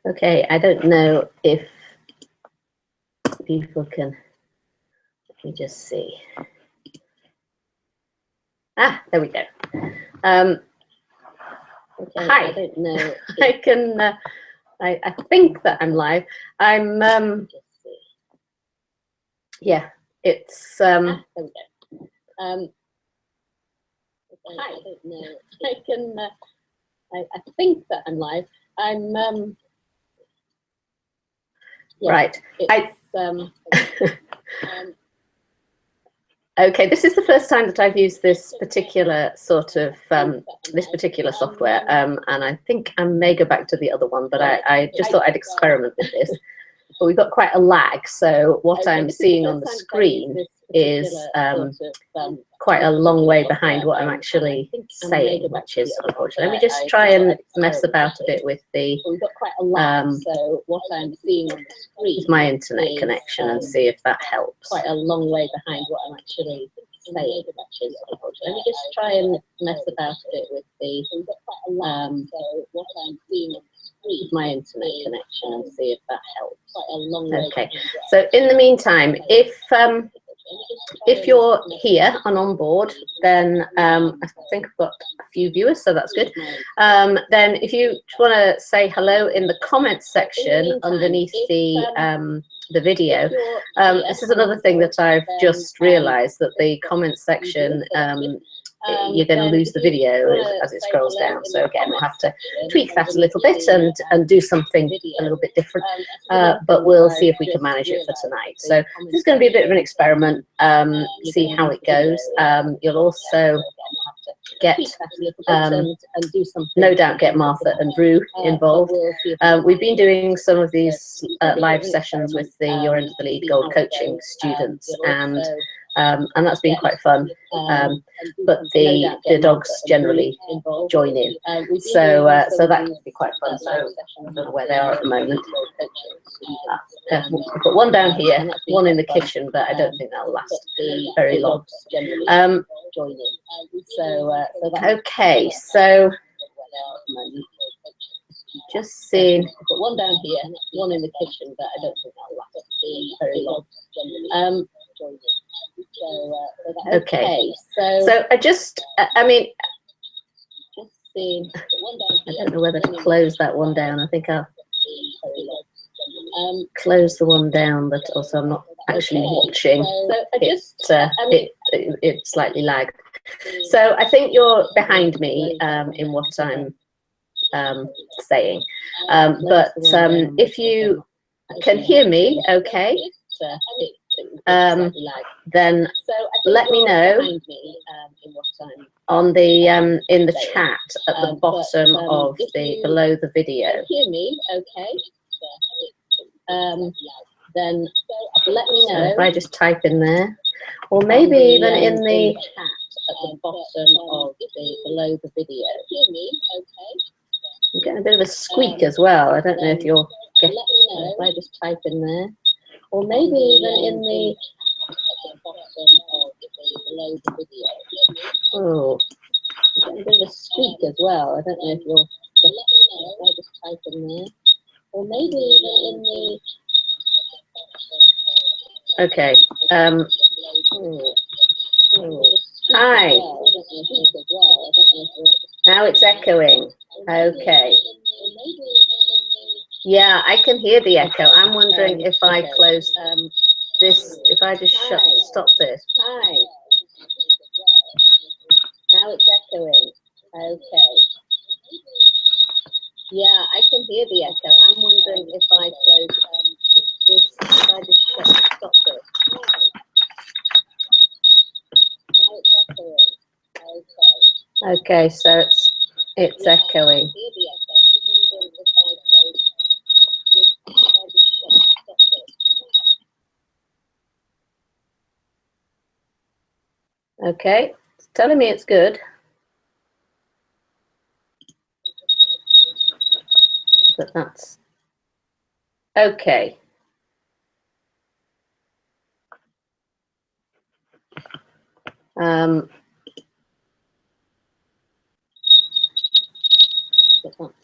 Okay, I don't know if people can, let me just see. Ah, there we go. Okay, hi. I don't know. I can, I think that I'm live. I'm, yeah, it's, there we go. Okay, hi. I don't know. I can, I think that I'm live. I'm, yeah, right. Okay, this is the first time that I've used this particular sort of, this particular software, and I think I may go back to the other one, but I just thought I'd experiment with this. But we've got quite a lag, so what I'm seeing on the screen is quite a long way behind what I'm actually saying, which is unfortunate. Let me just try and mess about a bit with the with my internet connection and see if that helps. Quite a long way behind what I'm actually saying, which is unfortunate. Let me just try and mess about a bit with the what I'm seeing with my internet connection and see if that helps. Okay, so in the meantime, if you're here and on board, then I think I've got a few viewers, so that's good. Then if you want to say hello in the comments section underneath the video, this is another thing that I've just realised, that the comments section, you're going to lose the video as it scrolls down. So again, we'll have to tweak that a little bit and do something a little bit different. But we'll see if we can manage it for tonight. So this is going to be a bit of an experiment. See how it goes. You'll also get, no doubt, get Martha and Drew involved. We've been doing some of these live sessions with the Your End of the Lead Gold coaching students, and that's been quite fun. But the dogs generally join in, so that could be quite fun. So I don't know where they are at the moment. We'll put one down here, one in the kitchen, but I don't think that'll last very long. Okay, so just seeing, put one down here, one in the kitchen, but I don't think that'll last very long. Okay, so I just, I mean, just seeing, I don't know whether to close that one down. I think I'll close the one down, but also I'm not actually watching. So I just, it slightly lagged. So I think you're behind me in what I'm saying, but if you can hear me, okay. Then let me know on the in the chat at the bottom of the below the video. Hear me, okay? Then let me know if I just type in there, or maybe even in the chat at the bottom of the below the video. Hear me, okay? I'm getting a bit of a squeak as well. I don't know if you're getting. Let me know if I just type in there. Or maybe even in the bottom of the below the video. Oh, I'm getting a bit of a squeak as well. I don't know if you're. Let me know if I just type in there. Or maybe even in the. Okay. Hi. Now it's echoing. Okay. Yeah, I can hear the echo. I'm wondering if I close this, if I just stop this. Hi. Now it's echoing. Okay. Yeah, I can hear the echo. I'm wondering if I close this, if I just stop this. Now it's echoing. Okay. Okay, so it's echoing. Okay, it's telling me it's good. But that's okay.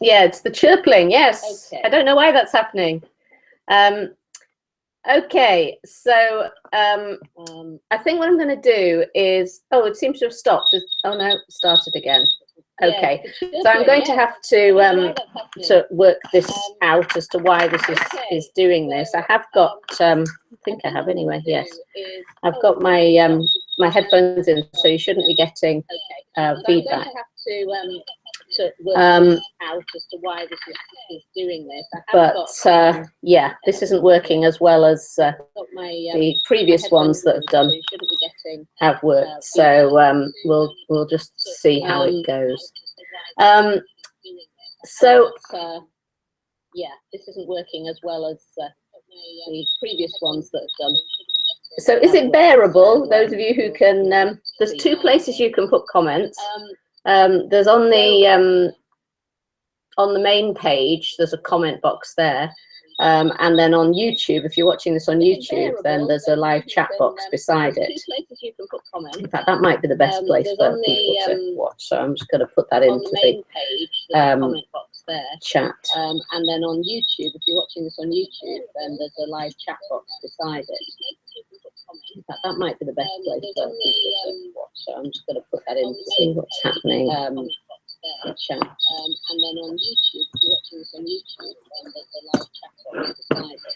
Yeah, it's the chirpling. Yes, okay. I don't know why that's happening. Okay, so I think what I'm going to do is, oh, it seems to have stopped. Oh no, it started again. Okay, so I'm going to have to work this out as to why this is doing this. I have got, I think I have anyway. Yes, I've got my my headphones in, so you shouldn't be getting feedback. Out as to why this is doing this. But yeah, this isn't working as well as the previous ones that have worked. So we'll just see how it goes. So yeah, this isn't working as well as the previous ones that have done. So is it bearable? Those of you who can, there's two places you can put comments. There's on the main page, there's a comment box there. And then on YouTube, if you're watching this on YouTube, then there's a live chat box beside it. In fact, that might be the best place for people to watch. So I'm just going to put that into the comment box there. Chat. And then on YouTube, if you're watching this on YouTube, then there's a live chat box beside it. In fact, that might be the best place for people to watch. So I'm just going to put that in to see what's happening. Chat. And then on YouTube, if you're watching this on YouTube, then there's a live chat box beside it.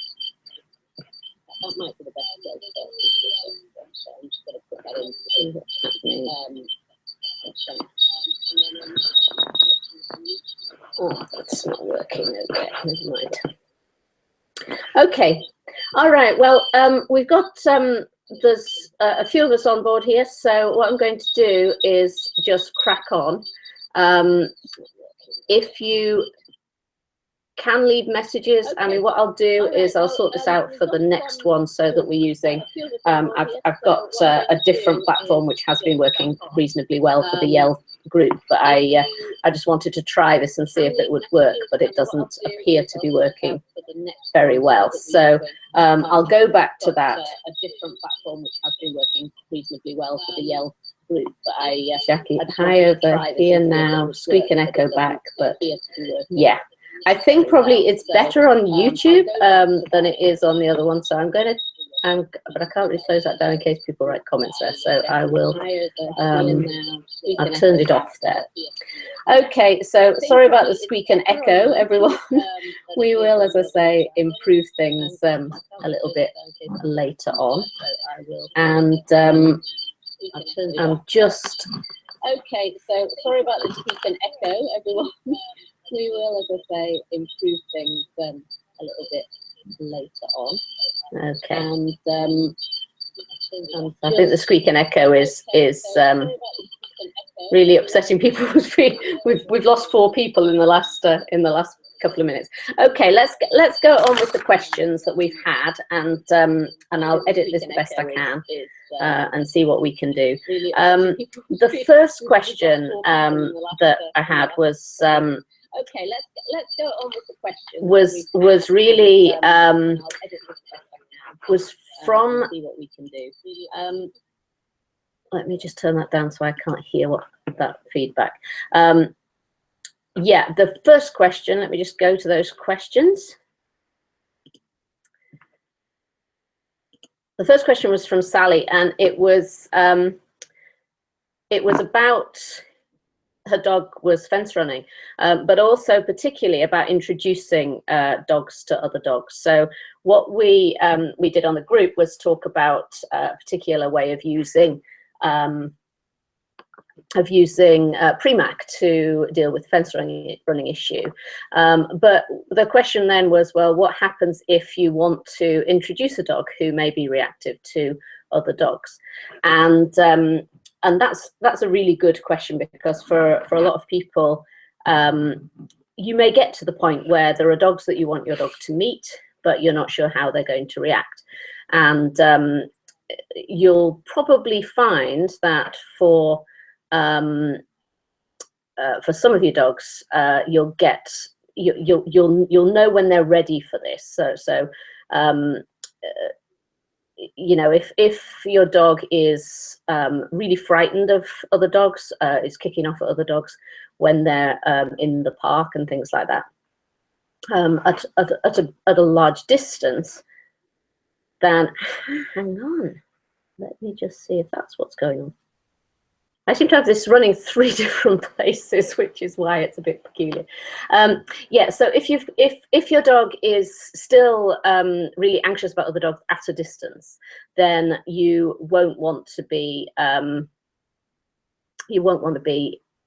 That might be the best place for people to watch. So I'm just going to put that in to see what's happening. Chat. And then on YouTube, if you're watching this on YouTube. Oh, that's not working. Okay, never mind. Okay, all right. Well, we've got there's a few of us on board here. So what I'm going to do is just crack on. If you can leave messages, I mean, what I'll do is I'll sort this out for the next one so that we're using, I've got a different platform which has been working reasonably well for the Yell group, but I just wanted to try this and see if it would work, but it doesn't appear to be working very well. So I'll go back to that. A different platform which has been working reasonably well for the Yell group, but Jackie, hi over here now, squeak and echo back, but yeah. I think probably it's better on YouTube than it is on the other one. So I'm going to, but I can't really close that down in case people write comments there. So I will, I've turned it off there. Okay, so sorry about the squeak and echo, everyone. We will, as I say, improve things a little bit later on. And I'm just, okay, so sorry about the squeak and echo, everyone. We will, as I say, improve things a little bit later on. Okay. And I think the squeak and echo is really upsetting people. We've lost 4 people in the last couple of minutes. Okay, let's go on with the questions that we've had, and I'll edit this the best I can and see what we can do. The first question that I had was. Okay, let's go on with the question. Was really was from. See what we can do. Let me just turn that down so I can't hear what that feedback. Yeah, the first question. Let me just go to those questions. The first question was from Sally, and it was about. Her dog was fence running, but also particularly about introducing dogs to other dogs. So what we did on the group was talk about a particular way of using Premac to deal with fence running issue. But the question then was, well, what happens if you want to introduce a dog who may be reactive to other dogs? And that's a really good question, because for a lot of people, you may get to the point where there are dogs that you want your dog to meet, but you're not sure how they're going to react. And you'll probably find that for some of your dogs, you'll know when they're ready for this. So you know, if your dog is really frightened of other dogs, is kicking off at other dogs when they're in the park and things like that, at a large distance, then hang on, let me just see if that's what's going on. I seem to have this running 3 different places, which is why it's a bit peculiar. Yeah, so if your dog is still really anxious about other dogs at a distance, then you won't want to be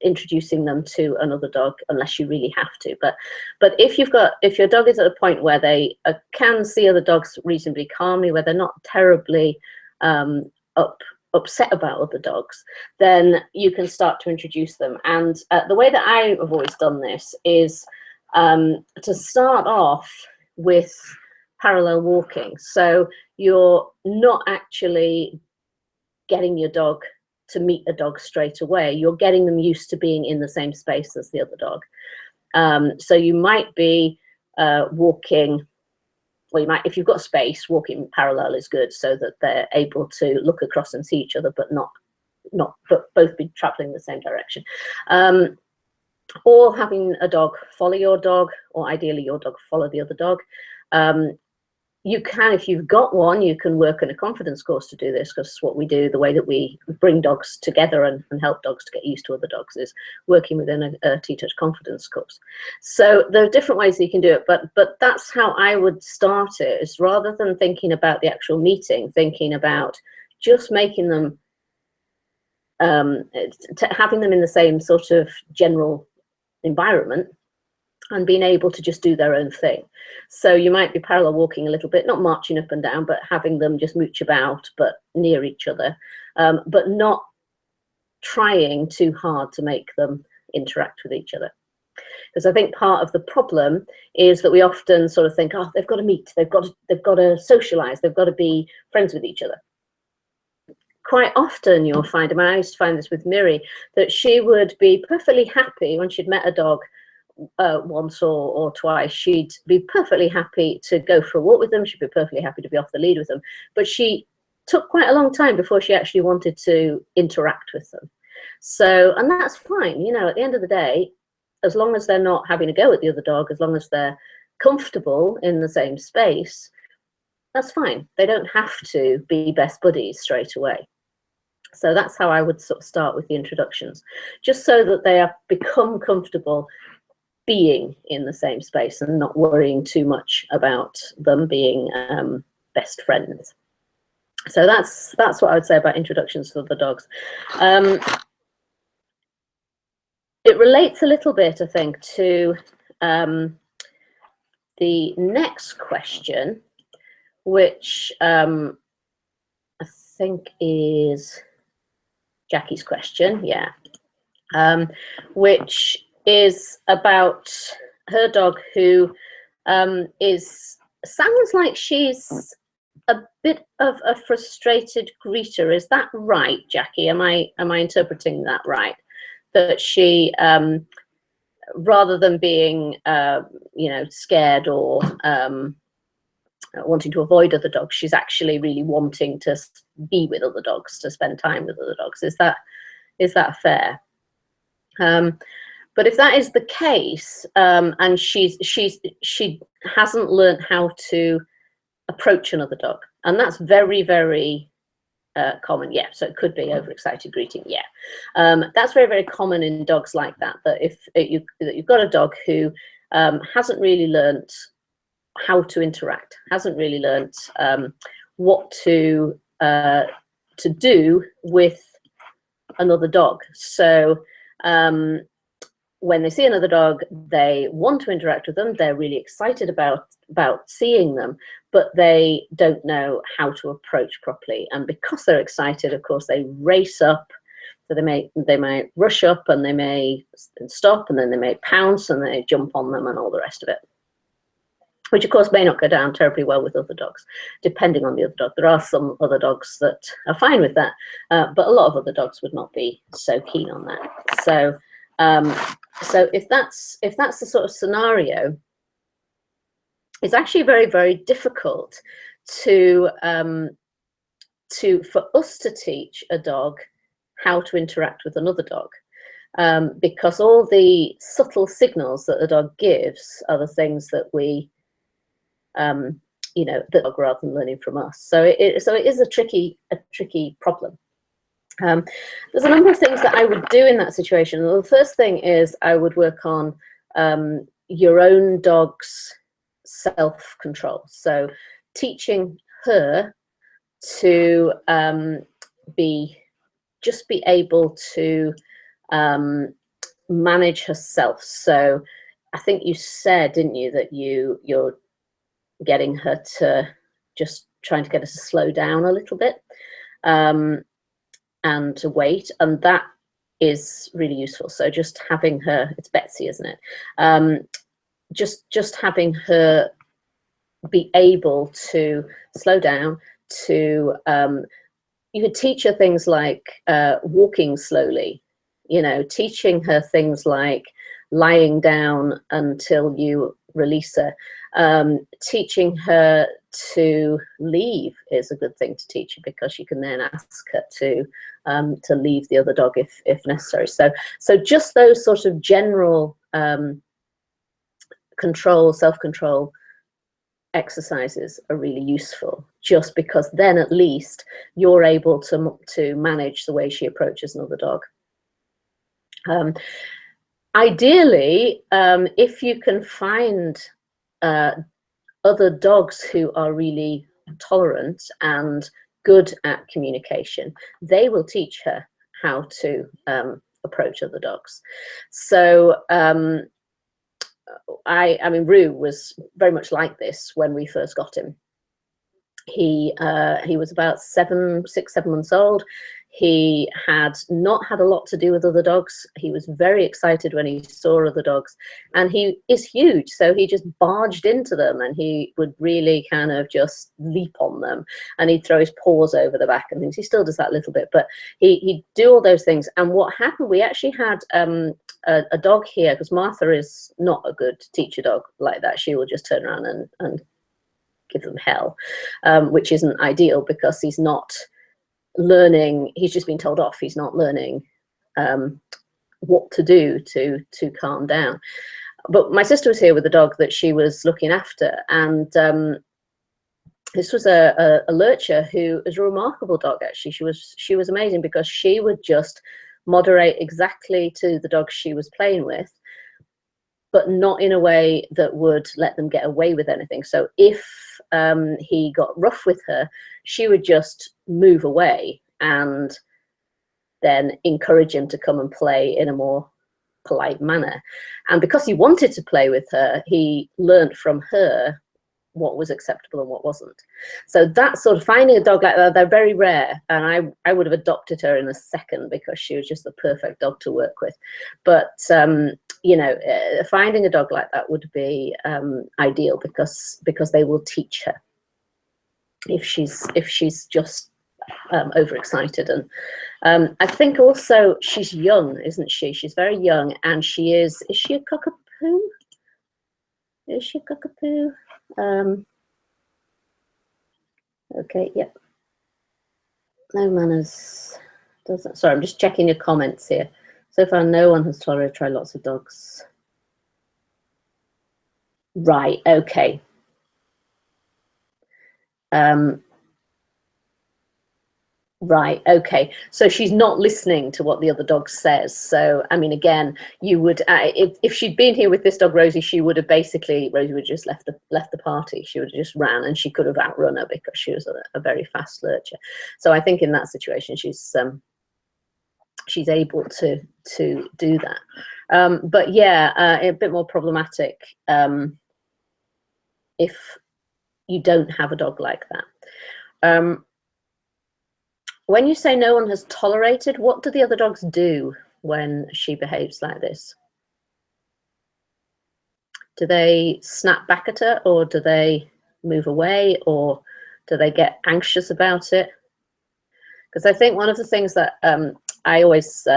introducing them to another dog unless you really have to. But if your dog is at a point where they can see other dogs reasonably calmly, where they're not terribly upset about other dogs, then you can start to introduce them. And the way that I have always done this is to start off with parallel walking. So you're not actually getting your dog to meet a dog straight away. You're getting them used to being in the same space as the other dog. So you might be walking, well, you might, if you've got space, walking parallel is good, so that they're able to look across and see each other, but but both be traveling in the same direction. Or having a dog follow your dog, or ideally your dog follow the other dog. You can, if you've got one, you can work in a confidence course to do this, because what we do, the way that we bring dogs together and help dogs to get used to other dogs, is working within a T-Touch confidence course. So there are different ways that you can do it, but that's how I would start it, is rather than thinking about the actual meeting, thinking about just making them, having them in the same sort of general environment, and being able to just do their own thing. So you might be parallel walking a little bit, not marching up and down, but having them just mooch about, but near each other, but not trying too hard to make them interact with each other. Because I think part of the problem is that we often sort of think, oh, they've got to meet, they've got to socialize, they've got to be friends with each other. Quite often you'll find, I mean, I used to find this with Miri, that she would be perfectly happy when she'd met a dog once or twice. She'd be perfectly happy to go for a walk with them. She'd be perfectly happy to be off the lead with them. But she took quite a long time before she actually wanted to interact with them. So, and that's fine. You know, at the end of the day, as long as they're not having a go at the other dog, as long as they're comfortable in the same space, that's fine. They don't have to be best buddies straight away. So that's how I would sort of start with the introductions, just so that they have become comfortable being in the same space and not worrying too much about them being best friends. So that's what I would say about introductions for the dogs. It relates a little bit, I think, to the next question, which I think is Jackie's question, yeah, which is about her dog, who sounds like she's a bit of a frustrated greeter. Is that right, Jackie? Am I interpreting that right? That she, rather than being you know, scared or wanting to avoid other dogs, she's actually really wanting to be with other dogs, to spend time with other dogs. Is that fair? But if that is the case, and she hasn't learned how to approach another dog, and that's very, very common. Yeah, so it could be overexcited greeting. Yeah, that's very, very common in dogs like that. That if you've got a dog who hasn't really learned how to interact, hasn't really learned what to do with another dog. So when they see another dog, they want to interact with them. They're really excited about seeing them, but they don't know how to approach properly. And because they're excited, of course, they race up. So they may rush up, and they may stop, and then they may pounce, and they jump on them, and all the rest of it, which of course may not go down terribly well with other dogs, depending on the other dog. There are some other dogs that are fine with that, but a lot of other dogs would not be so keen on that. So so if that's the sort of scenario, it's actually very, very difficult to for us to teach a dog how to interact with another dog. Because all the subtle signals that the dog gives are the things that we, you know, the dog rather than learning from us. So it is a tricky problem. There's a number of things that I would do in that situation. Well, the first thing is I would work on your own dog's self-control. So teaching her to just be able to manage herself. So I think you said, didn't you, that you're getting her to just trying to get her to slow down a little bit and to wait, and that is really useful. So just having her, it's Betsy, isn't it? Just having her be able to slow down, to you could teach her things like walking slowly, you know, teaching her things like lying down until you release her. Teaching her to leave is a good thing to teach her, because you can then ask her to leave the other dog if necessary. So just those sort of general self-control exercises are really useful, just because then at least you're able to manage the way she approaches another dog. Ideally, if you can find other dogs who are really tolerant and good at communication, they will teach her how to approach other dogs. So I mean, Rue was very much like this when we first got him. He was about 6, 7 months old. He had not had a lot to do with other dogs. He was very excited when he saw other dogs, and he is huge, so he just barged into them, and he would really kind of just leap on them, and he'd throw his paws over the back and things. He still does that a little bit, but he'd do all those things. And what happened, we actually had a dog here, because Martha is not a good teacher dog like that. She will just turn around and give them hell, which isn't ideal, because he's not learning, he's just been told off, he's not learning what to do to calm down. But my sister was here with a dog that she was looking after, and this was a lurcher who is a remarkable dog, actually. She was amazing, because she would just moderate exactly to the dog she was playing with, but not in a way that would let them get away with anything. So if he got rough with her, she would just move away and then encourage him to come and play in a more polite manner. And because he wanted to play with her, he learned from her what was acceptable and what wasn't. So that sort of, finding a dog like that, they're very rare, and I would have adopted her in a second, because she was just the perfect dog to work with. But you know, finding a dog like that would be ideal, because they will teach her if she's just overexcited. And I think also she's young, isn't she? She's very young, and is she a cockapoo? Is she a cockapoo? Okay, yep. No manners. Doesn't. Sorry, I'm just checking your comments here. So far, no one has tolerated. Tried lots of dogs. Right. Okay. Right. Okay. So she's not listening to what the other dog says. So, I mean, again, you would, if she'd been here with this dog, Rosie, she would have basically, Rosie would have just left the party. She would have just ran, and she could have outrun her, because she was a very fast lurcher. So I think in that situation, she's able to do that. But yeah, a bit more problematic if you don't have a dog like that. When you say no one has tolerated, what do the other dogs do when she behaves like this? Do they snap back at her, or do they move away, or do they get anxious about it? Because I think one of the things that I always,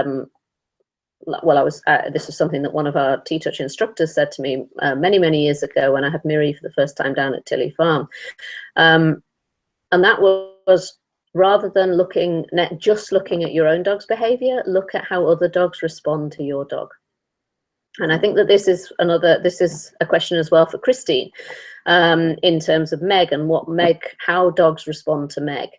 this is something that one of our T-Touch instructors said to me many years ago when I had Miri for the first time down at Tilly Farm. And that was, rather than just looking at your own dog's behavior, look at how other dogs respond to your dog. And I think that this is a question as well for Christine, in terms of Meg and how dogs respond to Meg,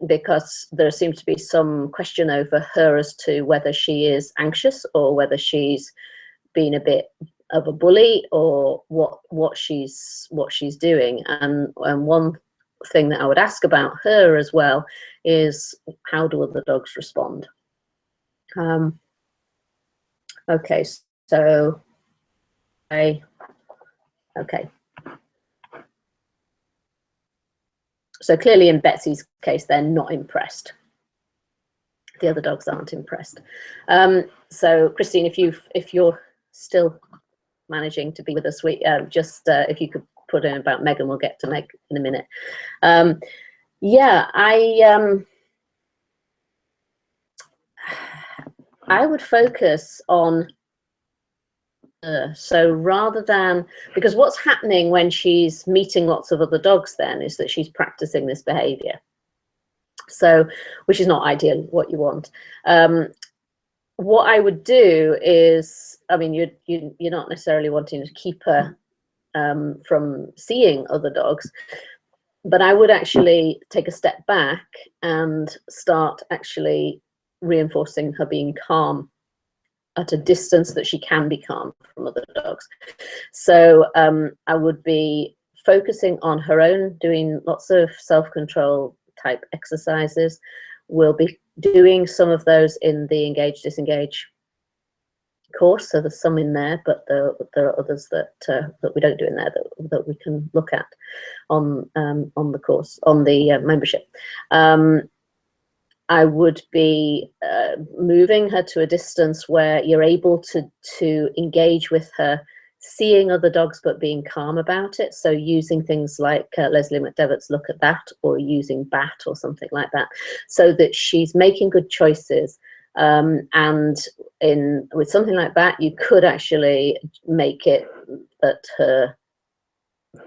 because there seems to be some question over her as to whether she is anxious or whether she's been a bit of a bully, or what she's doing. And one thing that I would ask about her as well is, how do other dogs respond? Okay, so so clearly in Betsy's case, they're not impressed. The other dogs aren't impressed. So Christine, if you're still managing to be with us, just if you could put in about Meg, and we'll get to Meg in a minute. Yeah, I would focus on so rather than, because what's happening when she's meeting lots of other dogs then is that she's practicing this behavior, so which is not ideal what you want. What I would do is, I mean, you're not necessarily wanting to keep her from seeing other dogs, but I would actually take a step back and start actually reinforcing her being calm at a distance that she can be calm from other dogs. So I would be focusing on her own, doing lots of self-control type exercises. We'll be doing some of those in the engage disengage course, so there's some in there, but there are others that we don't do in there that we can look at on the course, on the membership. I would be moving her to a distance where you're able to engage with her, seeing other dogs but being calm about it. So using things like Leslie McDevitt's Look at That, or using BAT or something like that, so that she's making good choices. And with something like that, you could actually make it that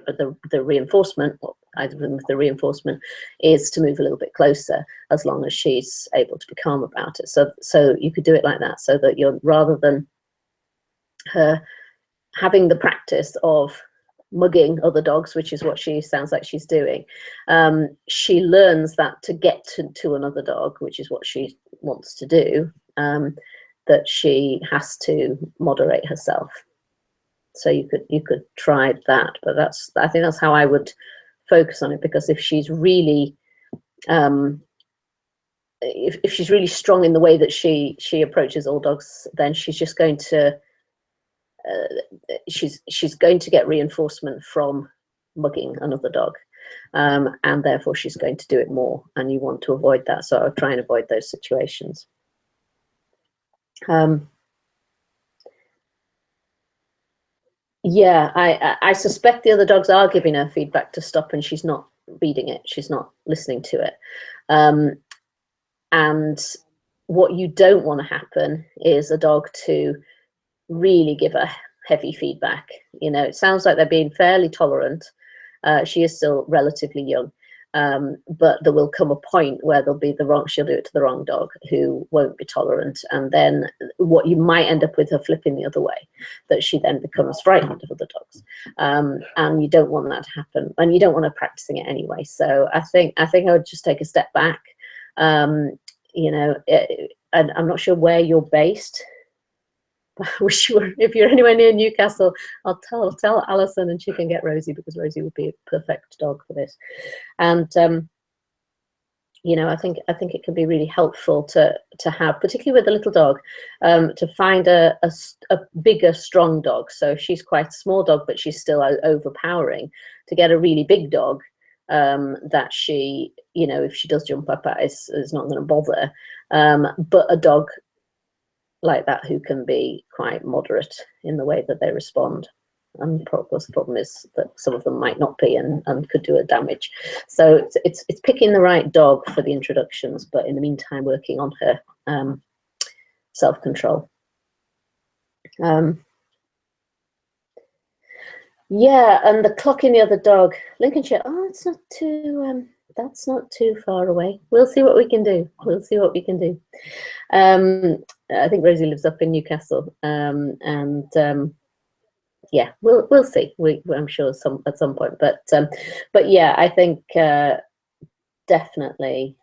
the reinforcement, either with the reinforcement, is to move a little bit closer, as long as she's able to be calm about it. So you could do it like that, so that you're, rather than her having the practice of mugging other dogs, which is what she sounds like she's doing, she learns that to get to another dog, which is what she wants to do, that she has to moderate herself. So you could try that, but I think that's how I would focus on it, because if she's really if she's really strong in the way that she approaches all dogs, then she's just going to she's going to get reinforcement from mugging another dog, and therefore she's going to do it more, and you want to avoid that. So I'll try and avoid those situations. Yeah, I suspect the other dogs are giving her feedback to stop, and she's not reading it, she's not listening to it. And what you don't want to happen is a dog to really give her heavy feedback. You know, it sounds like they're being fairly tolerant. She is still relatively young, but there will come a point where she'll do it to the wrong dog, who won't be tolerant, and then what you might end up with her flipping the other way, that she then becomes frightened of other dogs, and you don't want that to happen, and you don't want her practicing it anyway. So I think I would just take a step back. You know, and I'm not sure where you're based. I wish you were, if you're anywhere near Newcastle, I'll tell Alison, and she can get Rosie, because Rosie would be a perfect dog for this. And you know, I think it can be really helpful to have, particularly with a little dog, to find a bigger, strong dog. So if she's quite a small dog, but she's still overpowering, to get a really big dog that she, you know, if she does jump up at, is not going to bother. But a dog like that who can be quite moderate in the way that they respond. And the problem is that some of them might not be, and could do a damage. So it's picking the right dog for the introductions, but in the meantime working on her self-control. Yeah, and the clocking the other dog, Lincolnshire. Oh, it's not too that's not too far away. We'll see what we can do. We'll see what we can do. I think Rosie lives up in Newcastle, and yeah, we'll see. I'm sure at some point, but yeah, I think definitely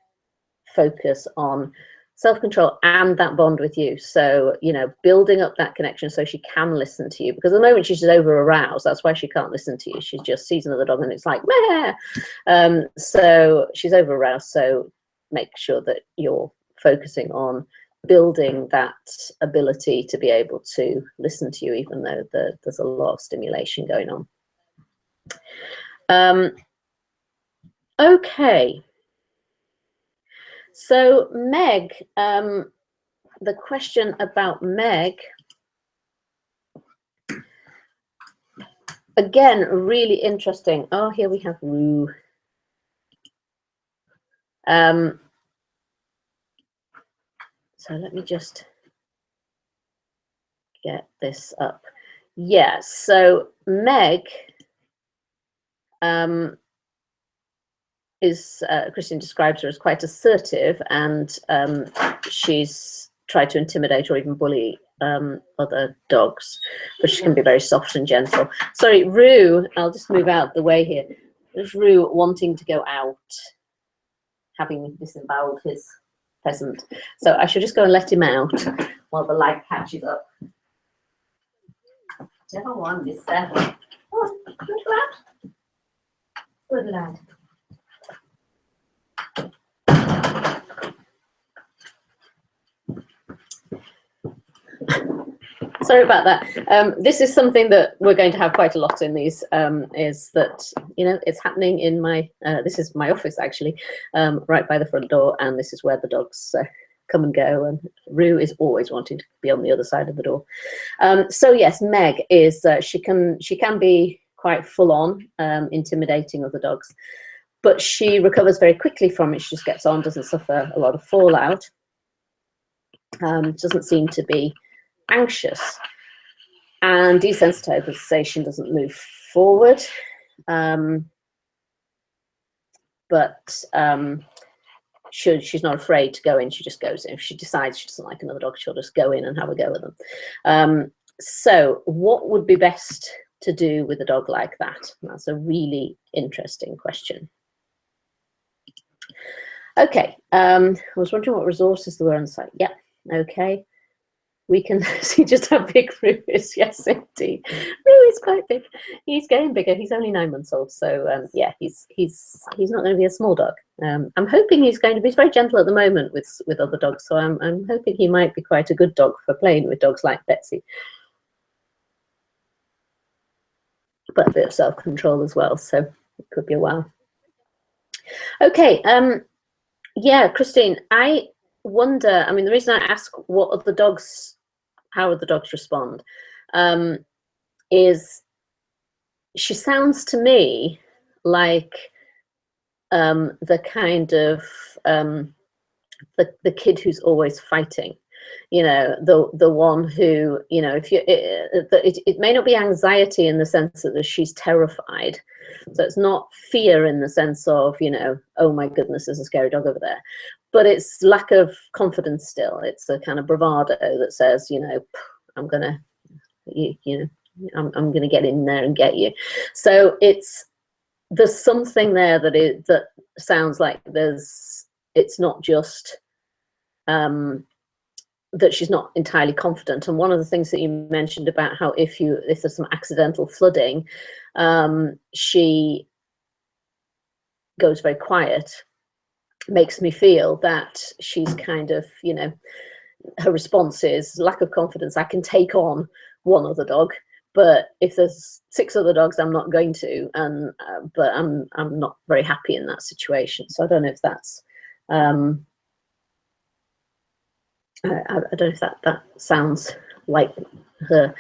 focus on self-control and that bond with you. So, you know, building up that connection so she can listen to you, because at the moment she's just over aroused. That's why she can't listen to you. She just sees another dog and it's like, meh. So she's over aroused. So make sure that you're focusing on building that ability to be able to listen to you, even though there's a lot of stimulation going on. Okay. So Meg, the question about Meg, again, really interesting. Oh, here we have Rue. So let me just get this up. Yeah, so Meg Christian describes her as quite assertive, and she's tried to intimidate or even bully other dogs, but she can be very soft and gentle. Sorry, Rue, I'll just move out the way here. There's Rue wanting to go out, having disemboweled his pheasant. So I should just go and let him out while the light catches up. Never one, mister. Oh, you want to go out? Good lad. Sorry about that. This is something that we're going to have quite a lot in these, is that, you know, it's happening in my, this is my office actually, right by the front door, and this is where the dogs come and go, and Rue is always wanting to be on the other side of the door. So yes, Meg is, she can be quite full on, intimidating other dogs, but she recovers very quickly from it. She just gets on, doesn't suffer a lot of fallout, doesn't seem to be anxious, and desensitization doesn't move forward, but she's not afraid to go in. She just goes in. If she decides she doesn't like another dog, she'll just go in and have a go with them. So what would be best to do with a dog like that? That's a really interesting question. Okay, I was wondering what resources there were on the site. Yeah, okay. We can see just how big Rue is. Yes, indeed. Rue is quite big. He's getting bigger. He's only 9 months old, so yeah, he's not going to be a small dog. I'm hoping he's going to be very gentle at the moment with other dogs. So I'm hoping he might be quite a good dog for playing with dogs like Betsy. But a bit of self-control as well, so it could be a while. Okay. Yeah, Christine, I wonder. I mean, the reason I ask what other dogs, how other dogs respond, is she sounds to me like the kind of the kid who's always fighting, you know, the one who, you know, if you it may not be anxiety in the sense that she's terrified, so it's not fear in the sense of, you know, oh my goodness, there's a scary dog over there, but it's lack of confidence still. It's a kind of bravado that says, you know, I'm gonna, you know, I'm gonna get in there and get you. So there's something there that sounds like it's not just that she's not entirely confident. And one of the things that you mentioned about how if there's some accidental flooding, she goes very quiet, makes me feel that she's kind of, you know, her response is lack of confidence. I can take on one other dog, but if there's 6 other dogs, I'm not going to, and but I'm not very happy in that situation. So I don't know if that's I don't know if that sounds like her.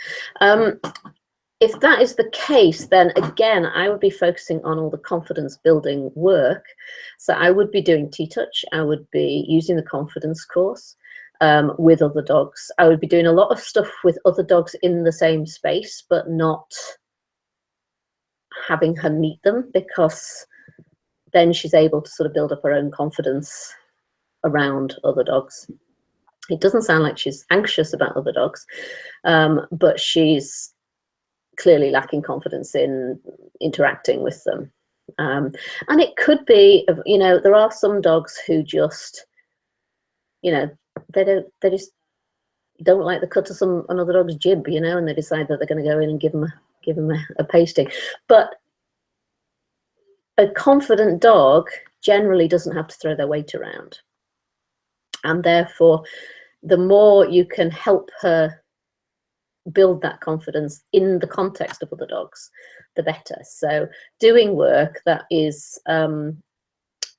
If that is the case, then again, I would be focusing on all the confidence building work. So I would be doing T-Touch. I would be using the confidence course with other dogs. I would be doing a lot of stuff with other dogs in the same space, but not having her meet them, because then she's able to sort of build up her own confidence around other dogs. It doesn't sound like she's anxious about other dogs, but she's clearly lacking confidence in interacting with them. And it could be, you know, there are some dogs who just, you know, they just don't like the cut of another dog's jib, you know, and they decide that they're going to go in and give them a pasting. But a confident dog generally doesn't have to throw their weight around, and therefore the more you can help her build that confidence in the context of other dogs, the better. So doing work that is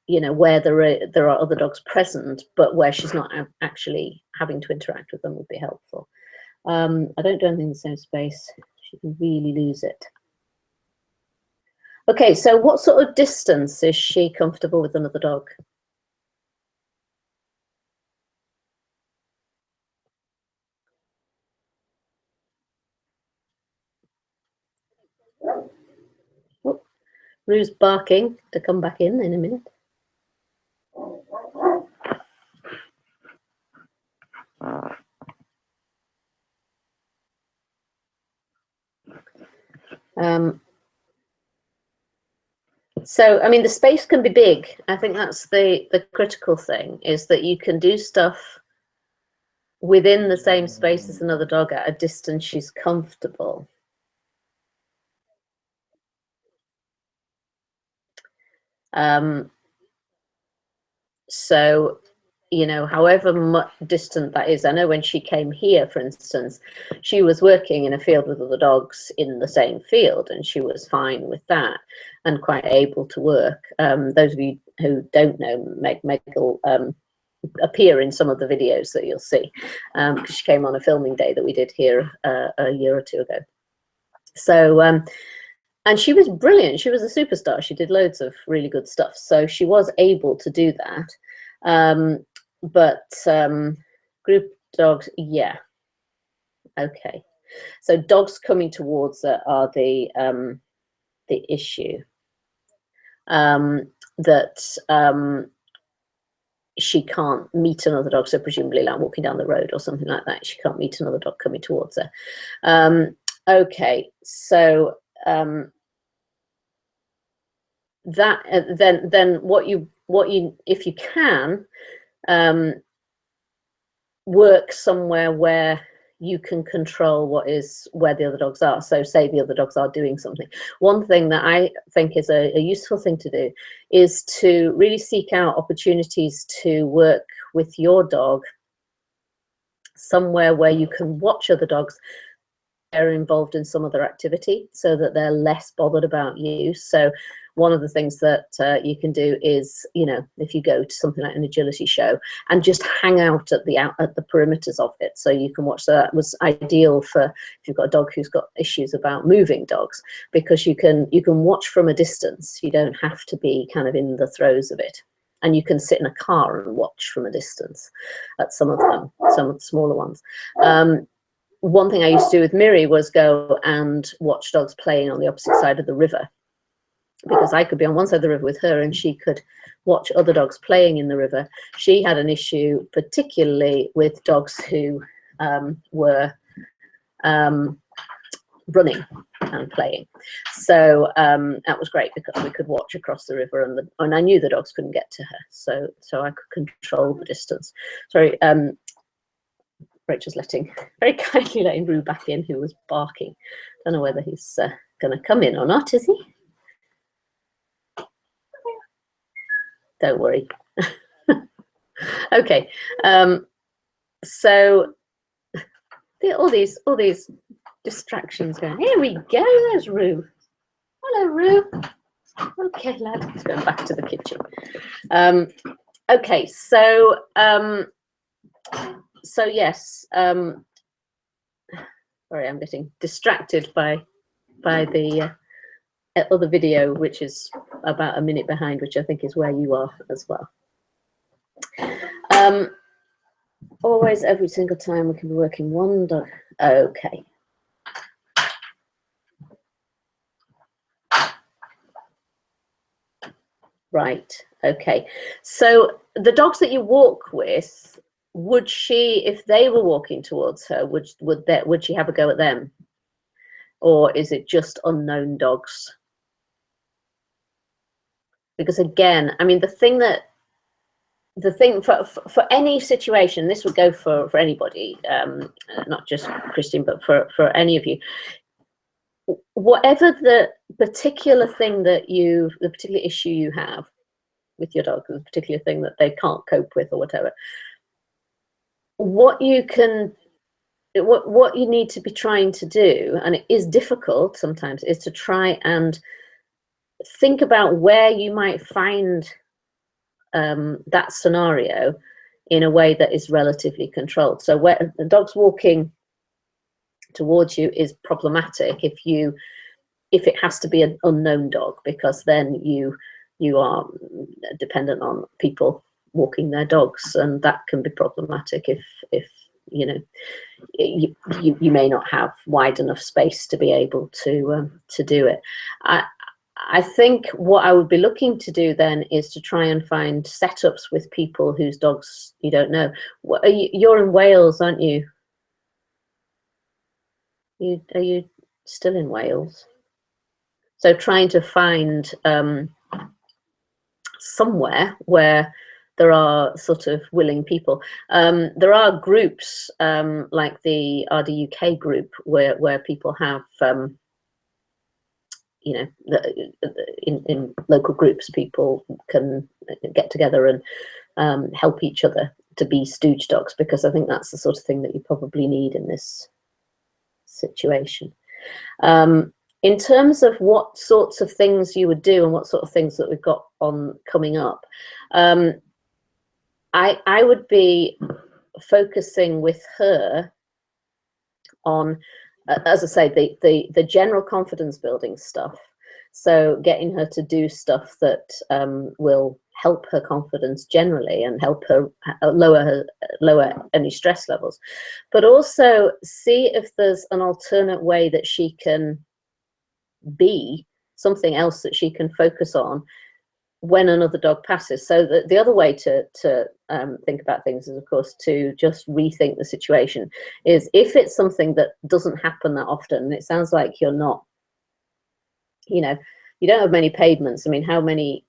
you know, where there are other dogs present, but where she's not actually having to interact with them would be helpful. I don't do anything in the same space. She can really lose it. Okay, so what sort of distance is she comfortable with another dog? Oh, Rue's barking to come back in a minute. So, I mean, the space can be big. I think that's the critical thing, is that you can do stuff within the same space as another dog at a distance she's comfortable. So, you know, however much distant that is, I know when she came here, for instance, she was working in a field with other dogs in the same field, and she was fine with that and quite able to work. Those of you who don't know, Meg will appear in some of the videos that you'll see, because she came on a filming day that we did here a year or two ago. So, and she was brilliant. She was a superstar. She did loads of really good stuff. So she was able to do that. But group dogs, yeah. Okay. So dogs coming towards her are the issue. That she can't meet another dog. So presumably like walking down the road or something like that, she can't meet another dog coming towards her. Okay. So that then what you if you can work somewhere where you can control where the other dogs are. So say the other dogs are doing something. One thing that I think is a useful thing to do is to really seek out opportunities to work with your dog somewhere where you can watch other dogs are involved in some other activity, so that they're less bothered about you. So one of the things that you can do is, you know, if you go to something like an agility show and just hang out at the perimeters of it, so you can watch. So that was ideal for if you've got a dog who's got issues about moving dogs, because you can watch from a distance. You don't have to be kind of in the throes of it, and you can sit in a car and watch from a distance at some of them, some of the smaller ones. One thing I used to do with Miri was go and watch dogs playing on the opposite side of the river, because I could be on one side of the river with her and she could watch other dogs playing in the river. She had an issue particularly with dogs who were running and playing. So that was great, because we could watch across the river, and I knew the dogs couldn't get to her, so I could control the distance. Sorry, Rachel's very kindly letting Rue back in, who was barking. Don't know whether he's going to come in or not, is he? Don't worry. Okay. So all these distractions going. Here we go. There's Rue. Hello, Rue. Okay, lad. He's going back to the kitchen. Okay. So yes. Sorry, I'm getting distracted by the other video, which is about a minute behind, which I think is where you are as well. Always, every single time we can be working one dog. Okay. Right. Okay. So the dogs that you walk with, would she, if they were walking towards her, would she have a go at them, or is it just unknown dogs? Because again, I mean, the thing for any situation, this would go for anybody, not just Christian, but for any of you. Whatever the particular thing that the particular issue you have with your dog, the particular thing that they can't cope with or whatever, what you need to be trying to do, and it is difficult sometimes, is to try and think about where you might find that scenario in a way that is relatively controlled. So where the dog's walking towards you is problematic if it has to be an unknown dog, because then you are dependent on people walking their dogs, and that can be problematic if you know you may not have wide enough space to be able to do it. I think what I would be looking to do then is to try and find setups with people whose dogs you don't know. You're in Wales, aren't you? Are you still in Wales? So trying to find somewhere where there are sort of willing people. There are groups like the RDUK group where people have, you know, in local groups, people can get together and help each other to be stooge dogs, because I think that's the sort of thing that you probably need in this situation. In terms of what sorts of things you would do and what sort of things that we've got on coming up, I would be focusing with her on, as I say, the general confidence building stuff. So getting her to do stuff that will help her confidence generally and help her lower any stress levels, but also see if there's an alternate way that she can be something else that she can focus on when another dog passes. So the other way to think about things is, of course, to just rethink the situation. Is if it's something that doesn't happen that often, and it sounds like you're not, you know, you don't have many pavements. I mean, how many,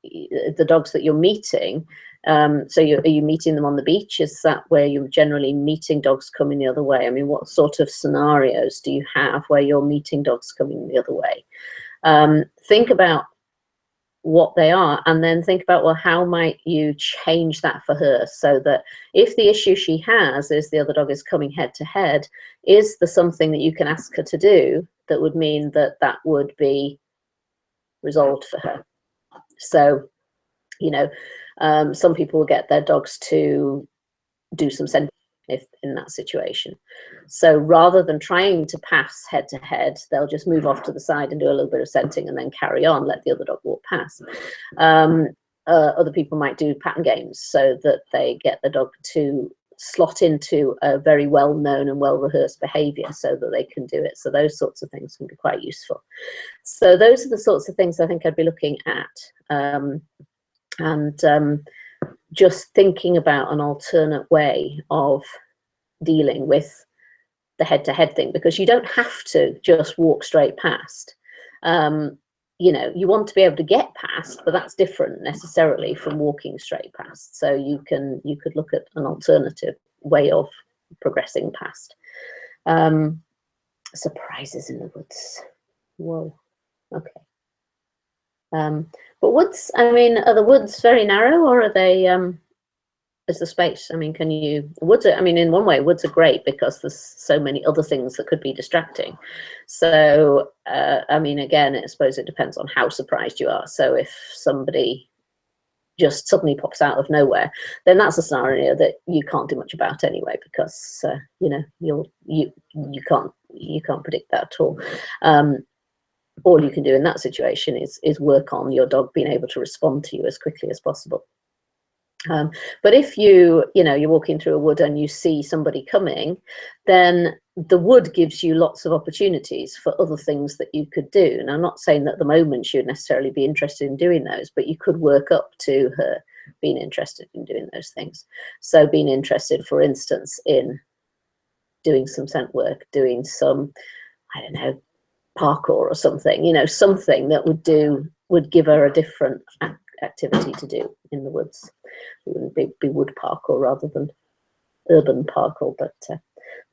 the dogs that you're meeting, so are you meeting them on the beach? Is that where you're generally meeting dogs coming the other way? I mean, what sort of scenarios do you have where you're meeting dogs coming the other way? Think about what they are, and then think about, well, how might you change that for her, so that if the issue she has is the other dog is coming head to head, is there something that you can ask her to do that would mean that that would be resolved for her? So, you know, some people will get their dogs to do some scenting if in that situation. So rather than trying to pass head to head, they'll just move off to the side and do a little bit of scenting and then carry on, let the other dog walk past. Other people might do pattern games so that they get the dog to slot into a very well-known and well-rehearsed behavior so that they can do it. So those sorts of things can be quite useful. So those are the sorts of things I think I'd be looking at. Just thinking about an alternate way of dealing with the head-to-head thing, because you don't have to just walk straight past. You know, you want to be able to get past, but that's different necessarily from walking straight past. So you could look at an alternative way of progressing past. Surprises in the woods. Whoa. Okay. But woods, I mean, are the woods very narrow, or are they, is the space? I mean, woods are, I mean, in one way, woods are great because there's so many other things that could be distracting. So, I mean, again, I suppose it depends on how surprised you are. So if somebody just suddenly pops out of nowhere, then that's a scenario that you can't do much about anyway, because, you know, you can't predict that at all. All you can do in that situation is work on your dog being able to respond to you as quickly as possible. But if you're walking through a wood and you see somebody coming, then the wood gives you lots of opportunities for other things that you could do. And I'm not saying that at the moment she would necessarily be interested in doing those, but you could work up to her being interested in doing those things. So being interested, for instance, in doing some scent work, doing some, I don't know, parkour or something, something that would give her a different activity to do in the woods. It wouldn't be wood parkour rather than urban parkour, but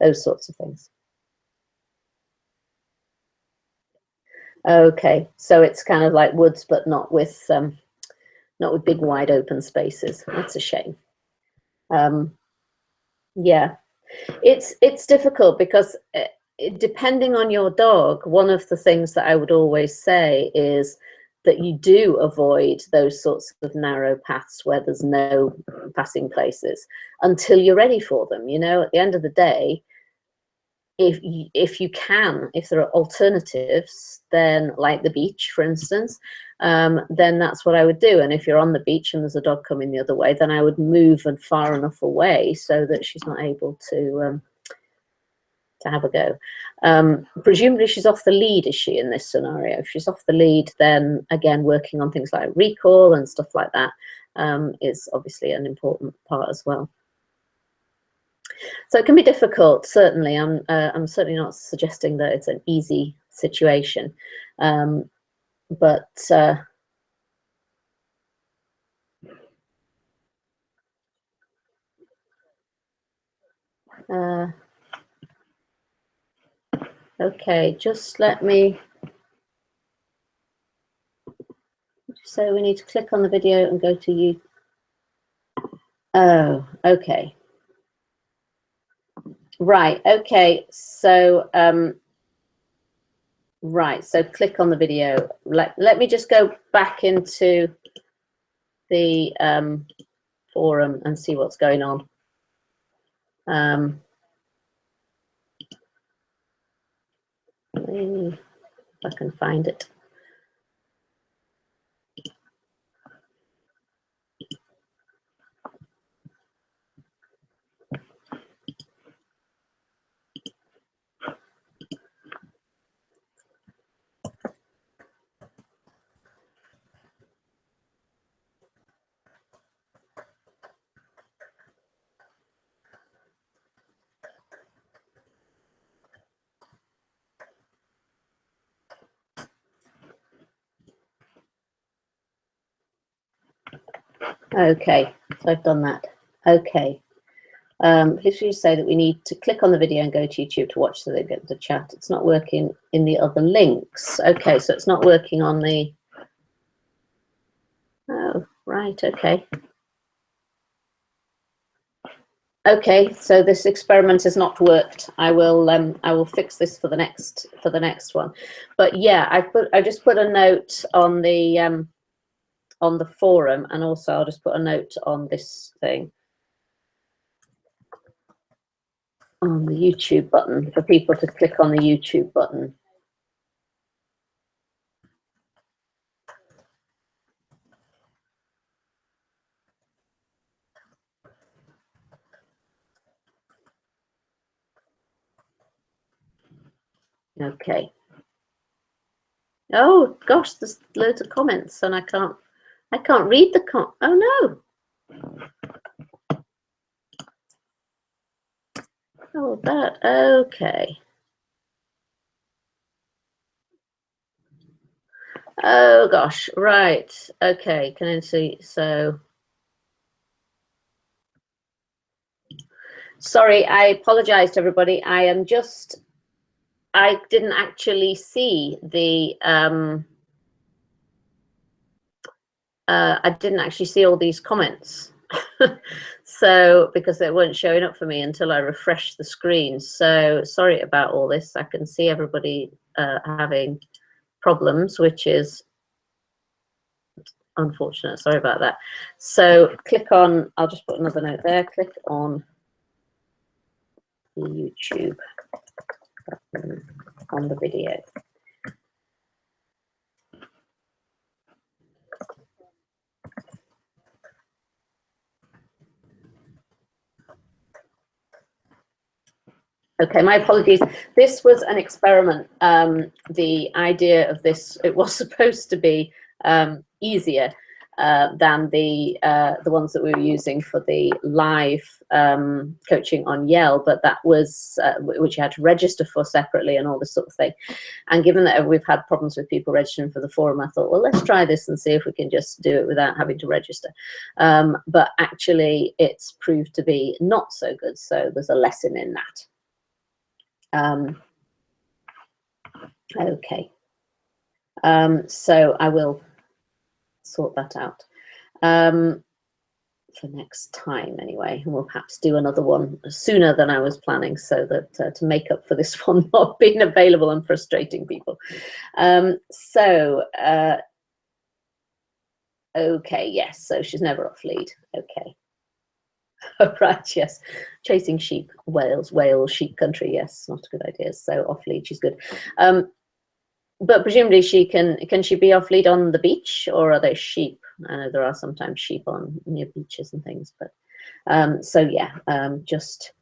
those sorts of things. Okay, so it's kind of like woods, but not with big wide open spaces. That's a shame. Yeah, it's difficult because depending on your dog, one of the things that I would always say is that you do avoid those sorts of narrow paths where there's no passing places until you're ready for them. At the end of the day, if there are alternatives, then like the beach, for instance, then that's what I would do. And if you're on the beach and there's a dog coming the other way, then I would move far enough away so that she's not able to have a go. Presumably she's off the lead, is she, in this scenario? If she's off the lead, then again, working on things like recall and stuff like that is obviously an important part as well. So it can be difficult, certainly. I'm certainly not suggesting that it's an easy situation, but okay, just let me. So we need to click on the video and go to you. Oh, okay. Right. Okay. So right. So click on the video. Let me just go back into the forum and see what's going on. If I can find it. Okay, so I've done that. Okay. Please you say that we need to click on the video and go to YouTube to watch the chat. It's not working in the other links. Okay, so it's not working on the. Oh, right. Okay. Okay, so this experiment has not worked. I will fix this for the next one. But yeah, I just put a note on the forum, and also I'll just put a note on this thing. On the YouTube button for people to click on the YouTube button. Okay. Oh gosh, there's loads of comments and I can't read the Oh no. Oh, that, okay. Oh gosh, right. Okay, can I see? So sorry, I apologize to everybody. I didn't actually see the I didn't actually see all these comments. So because they weren't showing up for me until I refreshed the screen. So sorry about all this. I can see everybody having problems, which is unfortunate. Sorry about that. So click on, I'll just put another note there, click on the YouTube button on the video. Okay, my apologies. This was an experiment. The idea of this, it was supposed to be easier than the ones that we were using for the live coaching on Yale, but that was which you had to register for separately and all this sort of thing. And given that we've had problems with people registering for the forum, I thought, well, let's try this and see if we can just do it without having to register. But actually, it's proved to be not so good. So there's a lesson in that. Okay, so I will sort that out for next time anyway, and we'll perhaps do another one sooner than I was planning, so that to make up for this one not being available and frustrating people. Okay, yes, so she's never off lead. Okay. Right, yes. Chasing sheep, Wales, sheep country, yes, not a good idea. So off lead, she's good. But presumably she can she be off lead on the beach, or are there sheep? I know there are sometimes sheep on near beaches and things, but so yeah, just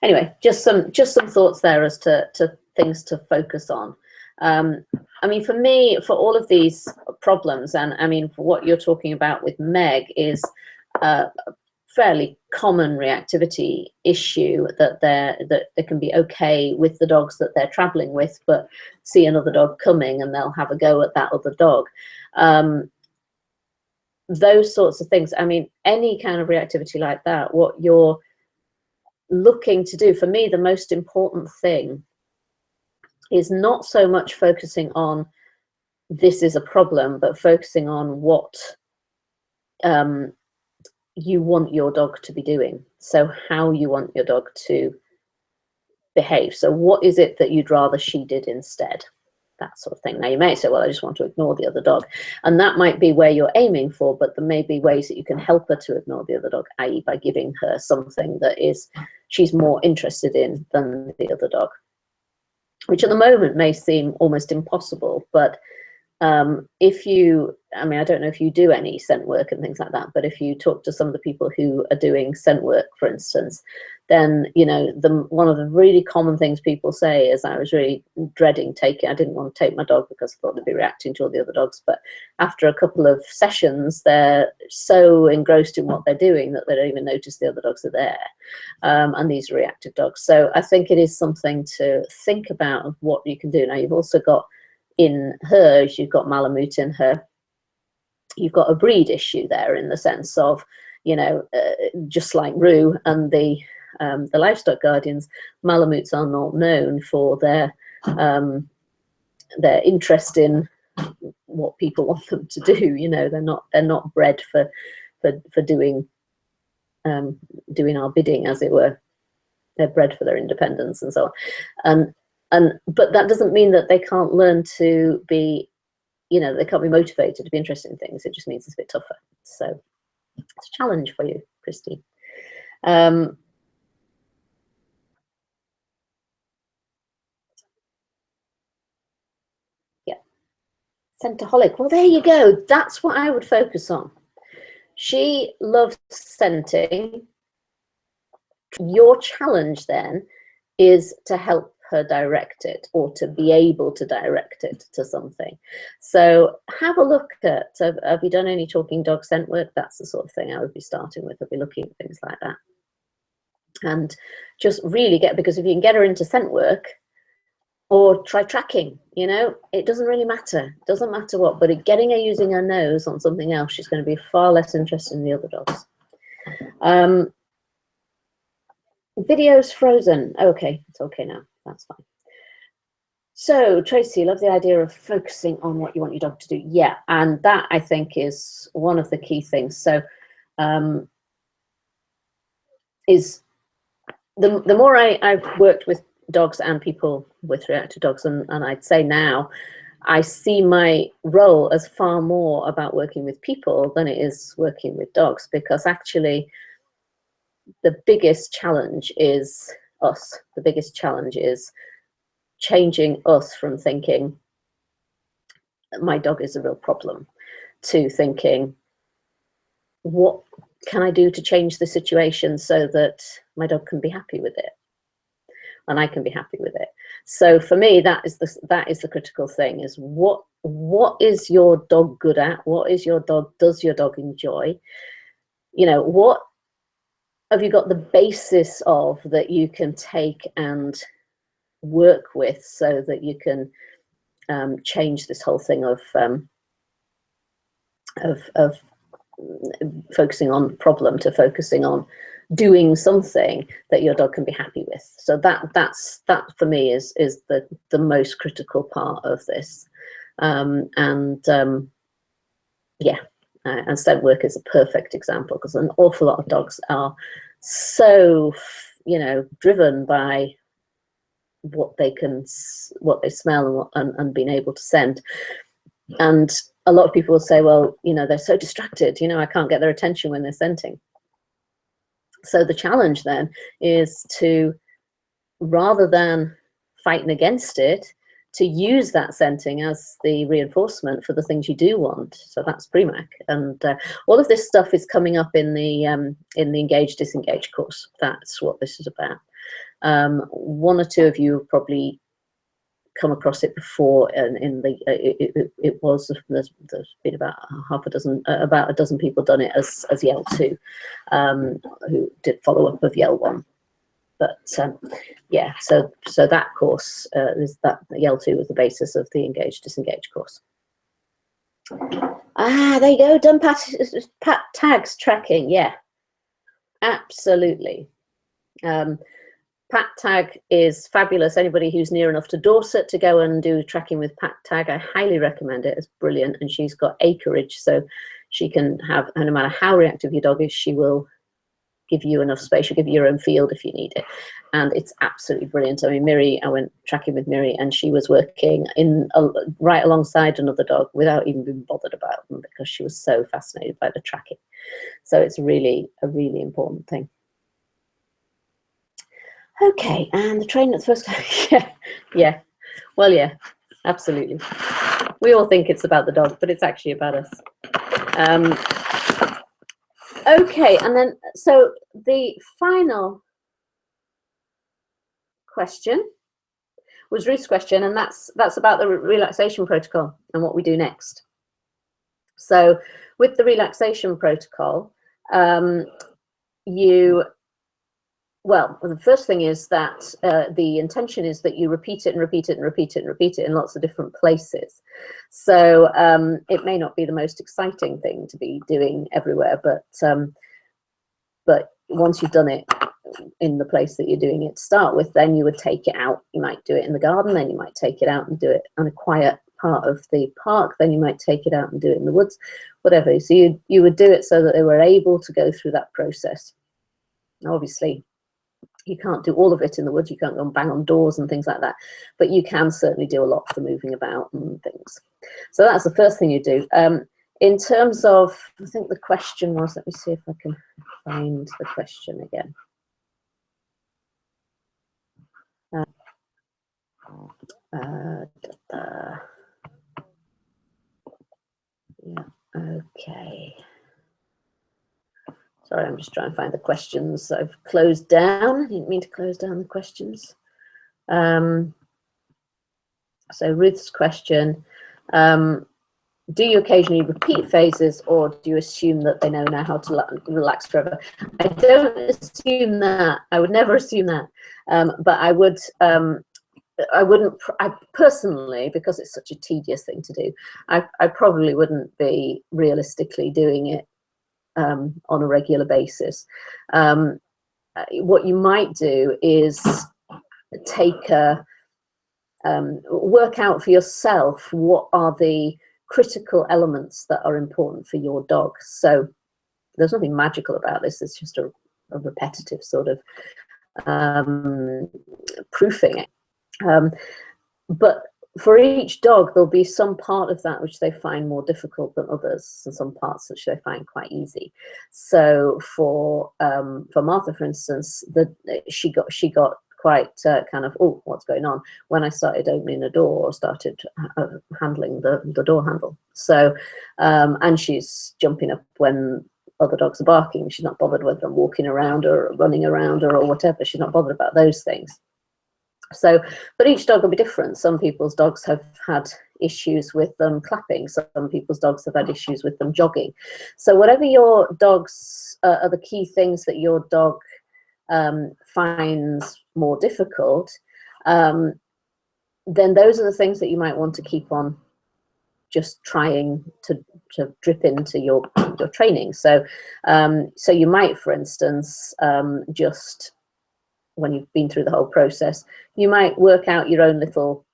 anyway, just some thoughts there as to things to focus on. I mean, for me, for all of these problems, and I mean, for what you're talking about with Meg is a fairly common reactivity issue, that they can be okay with the dogs that they're traveling with, but see another dog coming and they'll have a go at that other dog. Those sorts of things. I mean, any kind of reactivity like that, what you're looking to do, for me, the most important thing is not so much focusing on this is a problem, but focusing on what you want your dog to be doing. So how you want your dog to behave. So what is it that you'd rather she did instead? That sort of thing. Now you may say, well, I just want to ignore the other dog. And that might be where you're aiming for, but there may be ways that you can help her to ignore the other dog, i.e. by giving her something that is she's more interested in than the other dog, which at the moment may seem almost impossible. But if you, I mean, I don't know if you do any scent work and things like that, but if you talk to some of the people who are doing scent work, for instance, then, you know, one of the really common things people say is, I was really dreading taking, I didn't want to take my dog because I thought they'd be reacting to all the other dogs. But after a couple of sessions, they're so engrossed in what they're doing that they don't even notice the other dogs are there. And these are reactive dogs. So I think it is something to think about of what you can do. Now, you've also got, in hers, you've got Malamute in her, you've got a breed issue there, in the sense of, you know, just like Rue and the livestock guardians, Malamutes are not known for their interest in what people want them to do. You know, they're not bred for doing doing our bidding, as it were. They're bred for their independence and so on. But that doesn't mean that they can't learn to be, you know, they can't be motivated to be interested in things. It just means it's a bit tougher. So it's a challenge for you, Christine. Yeah. Scentaholic. Well, there you go. That's what I would focus on. She loves scenting. Your challenge then is to help her direct it, or to be able to direct it to something. So have a look at, have you done any talking dog scent work? That's the sort of thing I would be starting with. I'd be looking at things like that. And just really because if you can get her into scent work, or try tracking, you know, it doesn't really matter. It doesn't matter what, but getting her using her nose on something else, she's going to be far less interested in the other dogs. Video's frozen. Okay, it's okay now. That's fine. So Tracy, love the idea of focusing on what you want your dog to do. Yeah, and that I think is one of the key things. So is the more I've worked with dogs and people with reactive dogs, and I'd say now I see my role as far more about working with people than it is working with dogs, because actually the biggest challenge is us. The biggest challenge is changing us from thinking my dog is a real problem to thinking, what can I do to change the situation so that my dog can be happy with it and I can be happy with it? So for me, that is the critical thing, is what is your dog good at? What is your dog, does your dog enjoy? You know, what have you got the basis of that you can take and work with so that you can change this whole thing of focusing on the problem to focusing on doing something that your dog can be happy with. So that for me is the most critical part of this. Yeah, and scent work is a perfect example, because an awful lot of dogs are so, you know, driven by what they smell and being able to scent. And a lot of people will say, well, you know, they're so distracted, you know, I can't get their attention when they're scenting. So the challenge then is to, rather than fighting against it, to use that scenting as the reinforcement for the things you do want. So that's Premac, and all of this stuff is coming up in the Engage Disengage course. That's what this is about. One or two of you have probably come across it before, and there's been about a dozen people done it as Yell 2, who did follow up of Yell 1. But yeah, so that course is that Yell 2 was the basis of the Engage Disengage course. There you go, done pat tags tracking. Yeah, absolutely. Pat tag is fabulous. Anybody who's near enough to Dorset to go and do tracking with pat tag, I highly recommend it. It's brilliant, and she's got acreage, so she can have, no matter how reactive your dog is, she will give you enough space. She'll give you your own field if you need it, and it's absolutely brilliant. I mean, Miri, I went tracking with Miri, and she was working right alongside another dog without even being bothered about them, because she was so fascinated by the tracking. So it's really a really important thing. Okay, and the train at the first time. yeah, well, yeah, absolutely. We all think it's about the dog, but it's actually about us. Okay, and then, so the final question was Ruth's question, and that's about the relaxation protocol and what we do next. So with the relaxation protocol, well, the first thing is that the intention is that you repeat it and repeat it and repeat it and repeat it in lots of different places. So it may not be the most exciting thing to be doing everywhere, but once you've done it in the place that you're doing it to start with, then you would take it out. You might do it in the garden, then you might take it out and do it on a quiet part of the park, then you might take it out and do it in the woods, whatever. So you would do it so that they were able to go through that process. Obviously, you can't do all of it in the woods. You can't go and bang on doors and things like that, but you can certainly do a lot for moving about and things. So that's the first thing you do. In terms of, I think the question was, let me see if I can find the question again. Yeah, okay. Sorry, I'm just trying to find the questions I've closed down. I didn't mean to close down the questions. So Ruth's question, do you occasionally repeat phases, or do you assume that they know now how to relax forever? I don't assume that. I would never assume that. But I personally, because it's such a tedious thing to do, I probably wouldn't be realistically doing it on a regular basis. What you might do is take work out for yourself what are the critical elements that are important for your dog. So there's nothing magical about this. It's just a repetitive sort of proofing. But for each dog, there'll be some part of that which they find more difficult than others, and some parts which they find quite easy. So for Martha, for instance, she got quite kind of, oh, what's going on, when I started opening the door or started handling the door handle. So and she's jumping up when other dogs are barking. She's not bothered whether I'm walking around or running around or whatever. She's not bothered about those things. So, but each dog will be different. Some people's dogs have had issues with them clapping. Some people's dogs have had issues with them jogging. So whatever your dogs are the key things that your dog finds more difficult, then those are the things that you might want to keep on just trying to drip into your training. So so you might, for instance, just when you've been through the whole process, you might work out your own little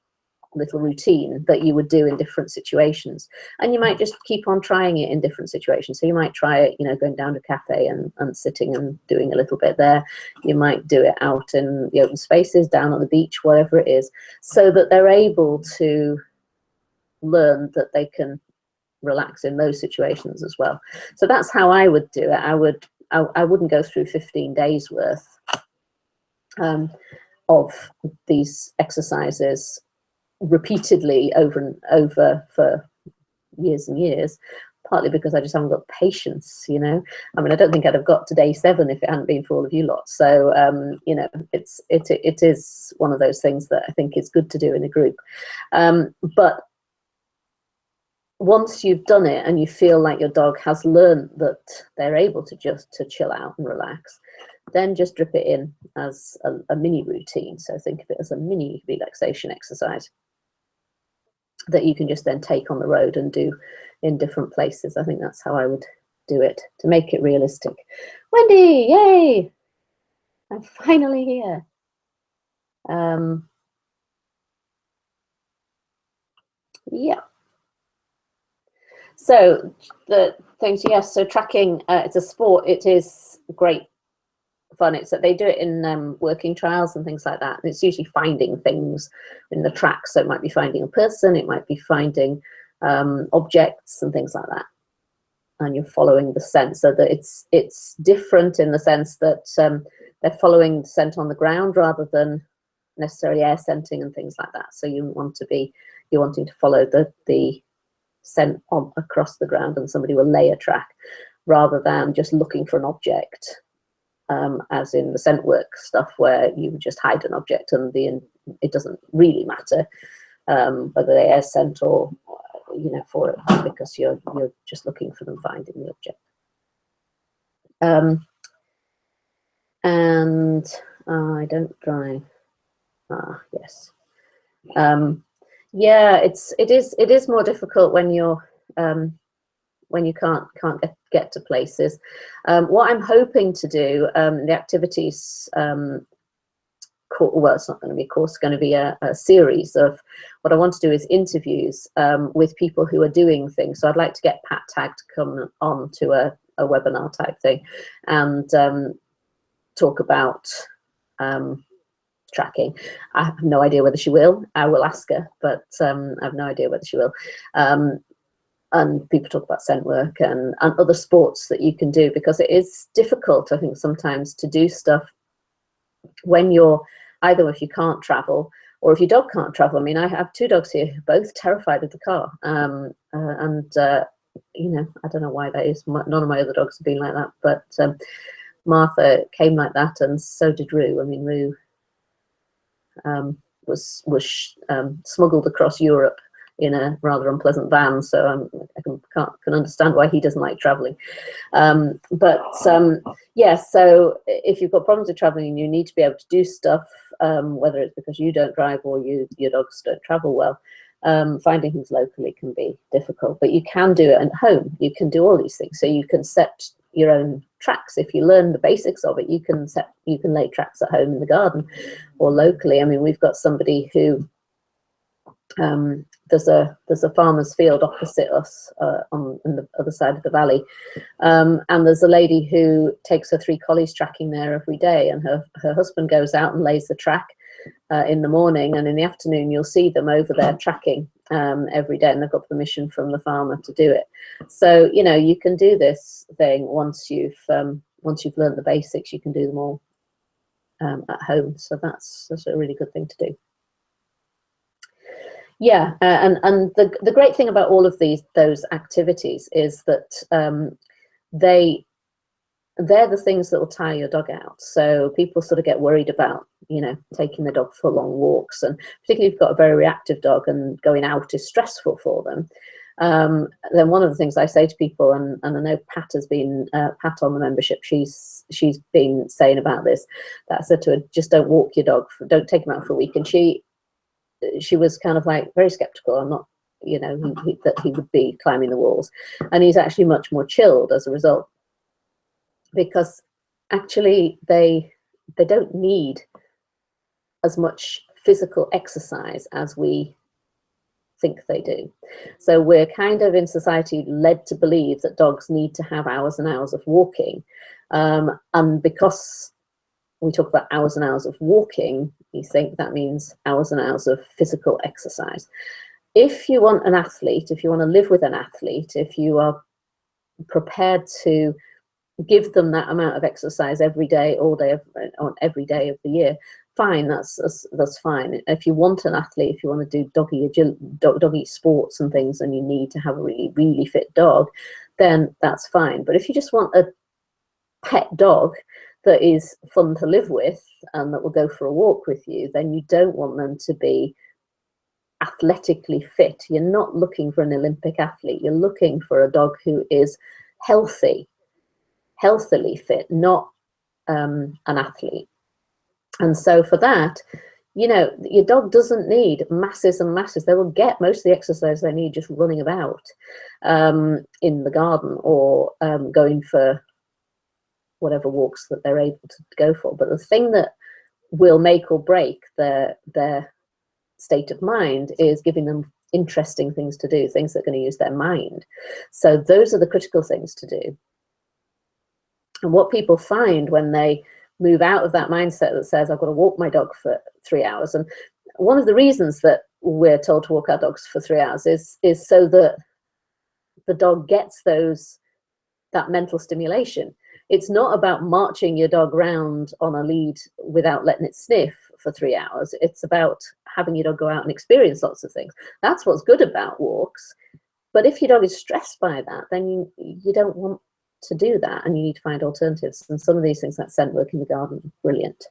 routine that you would do in different situations, and you might just keep on trying it in different situations. So you might try it, you know, going down to a cafe and sitting and doing a little bit there. You might do it out in the open spaces, down on the beach, whatever it is, so that they're able to learn that they can relax in those situations as well. So that's how I would do it. I wouldn't go through 15 days worth of these exercises repeatedly over and over for years and years, partly because I just haven't got patience, you know. I mean, I don't think I'd have got to day 7 if it hadn't been for all of you lot. So you know, it is one of those things that I think is good to do in a group. But once you've done it and you feel like your dog has learned that they're able to just chill out and relax, then just drip it in as a mini routine. So think of it as a mini relaxation exercise that you can just then take on the road and do in different places. I think that's how I would do it to make it realistic. Wendy, yay! I'm finally here. Yeah. So the things, yes, so tracking, it's a sport. It is great fun. It's that they do it in working trials and things like that. And it's usually finding things in the track. So it might be finding a person, it might be finding objects and things like that. And you're following the scent, so that it's different in the sense that they're following the scent on the ground rather than necessarily air scenting and things like that. So you're wanting to follow the scent on across the ground, and somebody will lay a track rather than just looking for an object, as in the scent work stuff where you just hide an object and it doesn't really matter whether they air scent or you know, for it, because you're just looking for them finding the object. And I don't drive. Yes. Yeah, it is more difficult when you're when you can't get to places. What I'm hoping to do, the activities, well, it's not going to be a course, it's going to be a series of, what I want to do is interviews with people who are doing things. So I'd like to get Pat Tag to come on to a webinar type thing and talk about tracking. I have no idea whether she will. I will ask her, but I have no idea whether she will. And people talk about scent work and other sports that you can do, because it is difficult, I think, sometimes to do stuff when you're, either if you can't travel or if your dog can't travel. I mean, I have 2 dogs here, both terrified of the car. You know, I don't know why that is. None of my other dogs have been like that, but Martha came like that, and so did Roo. I mean, Roo was smuggled across Europe in a rather unpleasant van, so I can understand why he doesn't like traveling. Yeah, so if you've got problems with traveling and you need to be able to do stuff, whether it's because you don't drive or your dogs don't travel well, finding things locally can be difficult, but you can do it at home. You can do all these things. So you can set your own tracks. If you learn the basics of it, you can lay tracks at home in the garden or locally. I mean, we've got somebody who there's a farmer's field opposite us on the other side of the valley, and there's a lady who takes her 3 collies tracking there every day, and her husband goes out and lays the track in the morning, and in the afternoon you'll see them over there tracking every day, and they've got permission from the farmer to do it. So you know, you can do this thing once you've learned the basics. You can do them all at home, so that's a really good thing to do. Yeah, and the great thing about all of those activities is that they're the things that will tire your dog out. So people sort of get worried about, you know, taking the dog for long walks, and particularly if you've got a very reactive dog and going out is stressful for them. Then one of the things I say to people, and I know Pat has been, Pat on the membership, she's been saying about this, that I said to her, just don't walk your dog, don't take him out for a week. And she was kind of like very skeptical. I'm not, you know, that he would be climbing the walls, and he's actually much more chilled as a result, because actually they don't need as much physical exercise as we think they do. So we're kind of in society led to believe that dogs need to have hours and hours of walking, and because we talk about hours and hours of walking, you think that means hours and hours of physical exercise. If you want an athlete, if you want to live with an athlete, if you are prepared to give them that amount of exercise every day, all day, on every day of the year, fine, that's fine. If you want an athlete, if you want to do doggy sports and things, and you need to have a really, really fit dog, then that's fine. But if you just want a pet dog that is fun to live with and that will go for a walk with you, then you don't want them to be athletically fit. You're not looking for an Olympic athlete. You're looking for a dog who is healthily fit, not an athlete. And so for that, you know, your dog doesn't need masses and masses. They will get most of the exercise they need just running about in the garden, or going for whatever walks that they're able to go for. But the thing that will make or break their state of mind is giving them interesting things to do, things that are going to use their mind. So those are the critical things to do. And what people find when they move out of that mindset that says, I've got to walk my dog for 3 hours. And one of the reasons that we're told to walk our dogs for 3 hours is so that the dog gets that mental stimulation. It's not about marching your dog round on a lead without letting it sniff for 3 hours. It's about having your dog go out and experience lots of things. That's what's good about walks. But if your dog is stressed by that, then you don't want to do that, and you need to find alternatives. And some of these things, like scent work in the garden, brilliant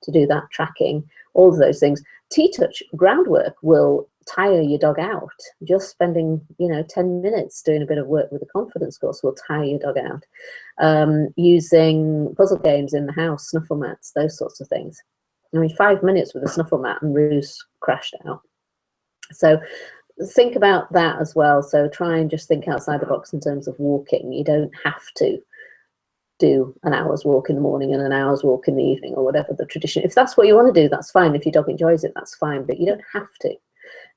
to do that, tracking, all of those things. T-touch groundwork will tire your dog out. Just spending, you know, 10 minutes doing a bit of work with a confidence course will tire your dog out. Using puzzle games in the house, snuffle mats, those sorts of things. I mean, 5 minutes with a snuffle mat and Rue's crashed out. So think about that as well. So try and just think outside the box in terms of walking. You don't have to do an hour's walk in the morning and an hour's walk in the evening, or whatever the tradition. If that's what you want to do, that's fine. If your dog enjoys it, that's fine, but you don't have to.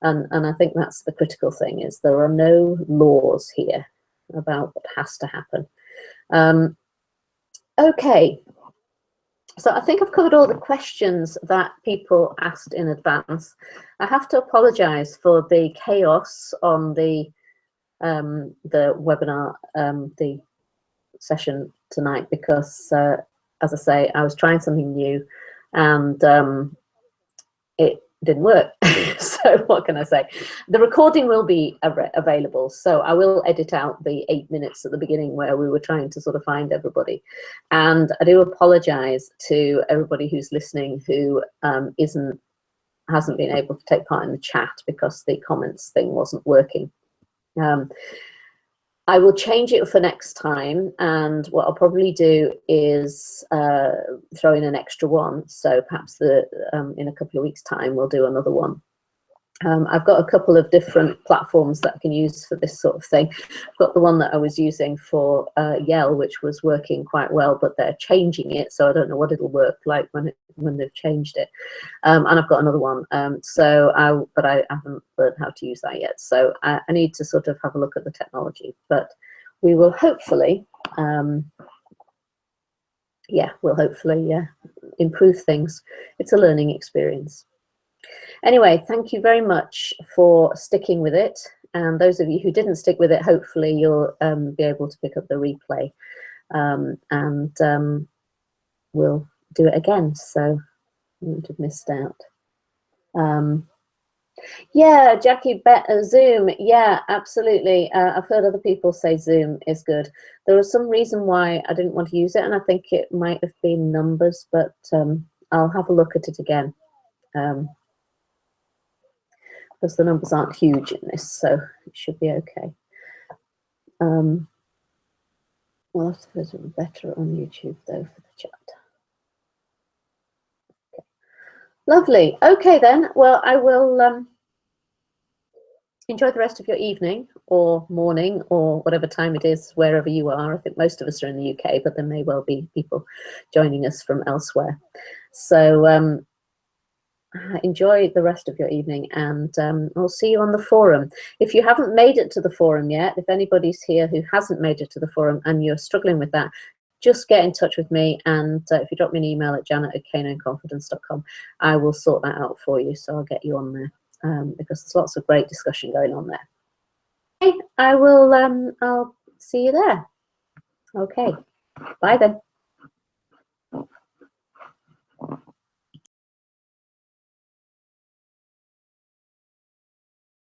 And I think that's the critical thing, is there are no laws here about what has to happen. Okay. So I think I've covered all the questions that people asked in advance. I have to apologize for the chaos on the webinar, the session tonight, because as I say, I was trying something new and it didn't work. So what can I say? The recording will be available, so I will edit out the 8 minutes at the beginning where we were trying to sort of find everybody. And I do apologize to everybody who's listening who hasn't been able to take part in the chat because the comments thing wasn't working. I will change it for next time, and what I'll probably do is throw in an extra one. So perhaps in a couple of weeks' time we'll do another one. I've got a couple of different platforms that I can use for this sort of thing. I've got the one that I was using for Yell, which was working quite well, but they're changing it, so I don't know what it'll work like when they've changed it. And I've got another one, but I haven't learned how to use that yet. So I need to sort of have a look at the technology, but we will hopefully, improve things. It's a learning experience. Anyway, thank you very much for sticking with it. And those of you who didn't stick with it, hopefully you'll be able to pick up the replay, and we'll do it again. So you wouldn't have missed out. Yeah, Jackie, Zoom. Yeah, absolutely. I've heard other people say Zoom is good. There was some reason why I didn't want to use it, and I think it might have been numbers, but I'll have a look at it again. Because the numbers aren't huge in this, so it should be okay. Well, I suppose it would be better on YouTube, though, for the chat. Okay. Lovely. Okay, then. Well, I will enjoy the rest of your evening or morning or whatever time it is, wherever you are. I think most of us are in the UK, but there may well be people joining us from elsewhere. So enjoy the rest of your evening, and I'll see you on the forum. If you haven't made it to the forum yet, if anybody's here who hasn't made it to the forum and you're struggling with that, just get in touch with me, and if you drop me an email at janet@canaanconfidence.com, I will sort that out for you. So I'll get you on there, because there's lots of great discussion going on there. Okay, I will I'll see you there. Okay, bye then.